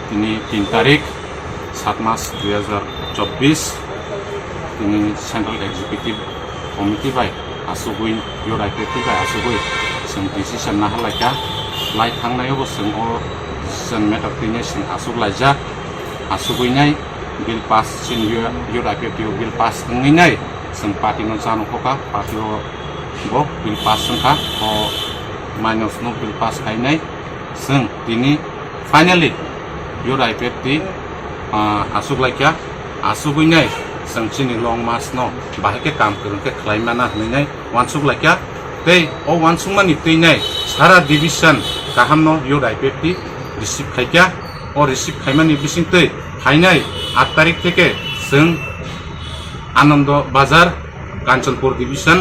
তিনি 3 তারিখ 7 মাস 2024 তিনি সেন্ট্রাল এক্সিকিউটিভ কমিটি বাই আসুগুই इउर आइपिएफटि बाय আসुগুই जों डिसिसन नाहालायखा लायखांनायावबो जों अ डिसिसन मेटार तिनि जों आसुगलायजा आसुगुइनाय बिल पास सिन इउर आइपिएफटि बिल पास नङैनाय जों पार्टिनो जानोखा पार्टियो बो बिल पास जोंखा अ माइनस नो बिल पास खायनाय जों दिनै फाइनली इउर आइपिएफटि आसुगलायखा आसुगुइनाय जों चिनि लं मास न बाहायके काम करनके खालायमाना होनाय वानसुग लायखा तै अ वानसुगमानि तैनाय सारा डिविजन गाहाम न इउर आइपिएफटि रिसिभ खायखा अ रिसिभ खायमानि बिसिं तै फाइनाय 8 तारिख থেকে जों आनंद बाजार कांचनपुर डिविजन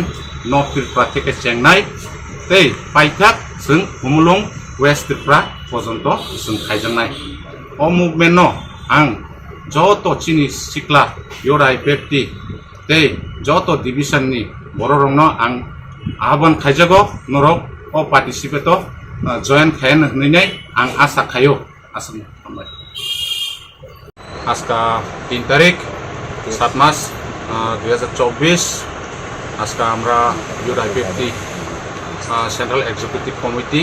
नर्थ त्रिपुरा থেকে चेन्नाई तै पाइथाक जों हुमलुं वेस्ट त्रिपुरा पर्यन्त जों खायजानाय अ मुभमेन्ट न आं যত চিনি सिख्ला इउर आइपिएफटि तै যত डिविजननि बर'रंनो आं आह्वान खायजागो नरक अ पार्टिसिपेट जयन खायन होनैनाय आं आशा खायो आसाम हामबाय आज का 3 तारीख 7 मास 2024 आज का আমরা इउर आइपिएफटि सेंट्रल एग्जीक्यूटिव कमिटी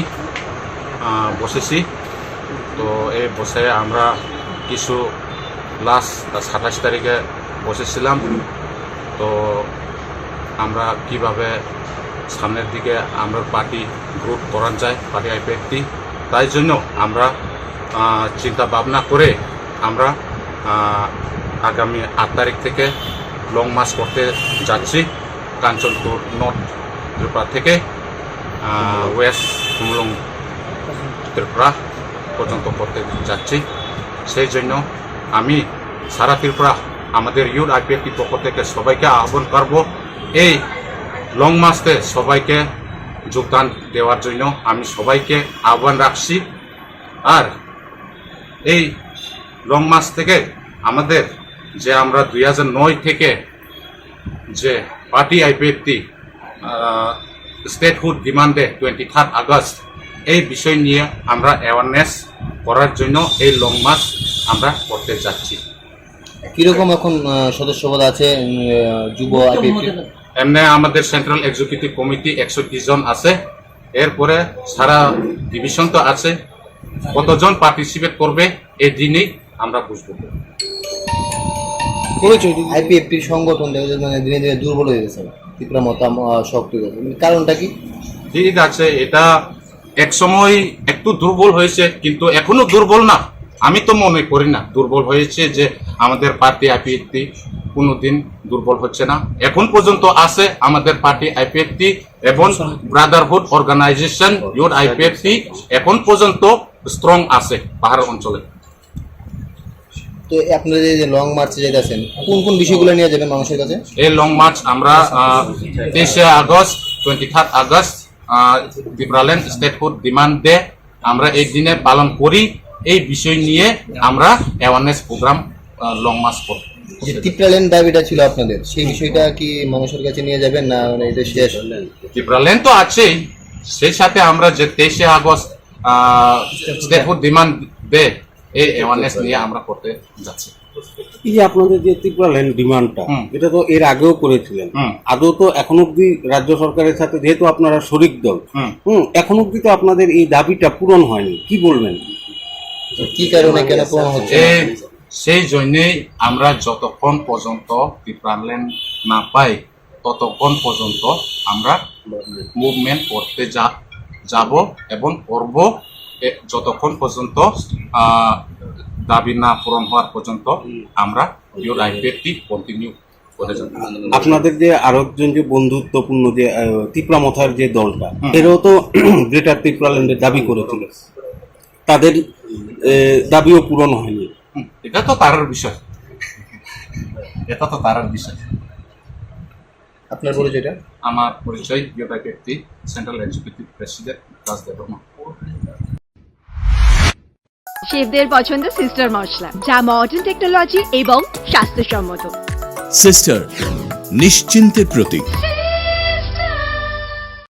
বসেছি তো এই বসে আমরা কিছু লাস্ট 27 তারিখে বসেছিলাম তো আমরা কিভাবে সামনের দিকে আমরা পার্টি গ্রোথ করা যায় পার্টি আইপিএফটি তাই জন্য আমরা চিন্তা ভাবনা করে আমরা আগামী 8 তারিখ থেকে লং মার্চ করতে যাচ্ছি কাঞ্চনপুর নর্থ ত্রিপুরা থেকে ওয়েস্ট হুমলুং ত্রিপুরা পর্যন্ত করতে যাচ্ছি সেই জন্য আমি সারা ত্রিপুরা আমাদের ইউর আইপিএফটি পক্ষ থেকে সবাইকে আহ্বান করব এই লং মার্চে সবাইকে যোগদান দেওয়ার জন্য আমি সবাইকে আহ্বান রাখছি আর এই লং মার্চ থেকে আমাদের যে আমরা 2009 থেকে যে পার্টি আইপিএফটি স্টেটহুড ডিমান্ডে 23 আগস্ট এই বিষয় নিয়ে আমরা অ্যাওয়ারনেস করার জন্য এই লং মার্চ আমরা করতে যাচ্ছি কিরকম এখন সদস্যপদ আছে যুব আইপিএফটি এমনি আমাদের সেন্ট্রাল এক্সিকিউটিভ কমিটি 130 জন আছে এরপরে সারা ডিভিশন তো আছে কতজন পার্টিসিপেট করবে এই দিনই আমরা বুঝবো আইপিএফটির সংগঠন মানে দিনে দিনে দুর্বল হয়ে গেছে ত্রিপুরা মতাম শক্তি কারণটা কি ঠিক আছে এটা এক সময় একটু দুর্বল হয়েছে কিন্তু এখনো দুর্বল না আমি তো মনে করি না দুর্বল হয়েছে যে আমাদের পার্টি আইপিএফটি কোনোদিন দুর্বল হচ্ছে না এখন পর্যন্ত আছে আমাদের পার্টি আইপিএফটি এবং ব্রাদারহুড অর্গানাইজেশন ইউর আইপিএফটি এখন পর্যন্ত স্ট্রং আছে পাহাড় অঞ্চলে তো আপনারা যে লং মার্চে যাইতেছেন কোন কোন বিষয়গুলো নিয়ে যাবেন মানুষের কাছে এই লং মার্চ আমরা 23 August 23 August Tripuraland statehood demand day আমরা এই দিনে পালন করি এই বিষয় নিয়ে আমরা অ্যাওয়ারনেস প্রোগ্রাম লং মার্চ করব যে ত্রিপুরাল্যান্ড দাবিটা ছিল আপনাদের সেই বিষয়টা কি মানুষের কাছে নিয়ে যাবেন না মানে এটা শেষ ত্রিপুরাল্যান্ড তো আছেই সেই সাথে আমরা যে 23 আগস্ট স্টেটহুড ডিমান্ড ডে এই অ্যাওয়ারনেস নিয়ে আমরা করতে যাচ্ছি এই যে আপনাদের যে ত্রিপুরাল্যান্ড ডিমান্ডটা এটা তো এর আগেও করেছিলেন আদৌ তো এখন অব্দি রাজ্য সরকারের সাথে যেহেতু আপনারা শরিক দল এখন অব্দি তো আপনাদের এই দাবিটা পূরণ হয়নি কি বলবেন কি কারণে কেন পূরণ হচ্ছে সেই জন্যই আমরা যতক্ষণ পর্যন্ত ত্রিপুরাল্যান্ড না পাই ততক্ষণ পর্যন্ত আমরা মুভমেন্ট করতে যাব এবং করব যতক্ষণ পর্যন্ত দাবি না পূরণ হওয়ার পর্যন্ত আমরা ইউর আইপিএফটি কন্টিনিউ করে যাব আপনাদের যে আরেকজন যে বন্ধুত্বপূর্ণ যে ত্রিপুরা মথার যে দলটা এরাও তো গ্রেটার ত্রিপুরাল্যান্ডের দাবি করেছিল তাদের দাবিও পূরণ হয়নি এটা তো তারার বিষয় আপনার পরিচয়টা আমার পরিচয় ইউর IPFT central executive president Rajdev Barma শেফদের পছন্দ সিস্টার মশলা যা মডার্ন টেকনোলজি এবং স্বাস্থ্যসম্মত সিস্টার নিশ্চিন্তের প্রতীক।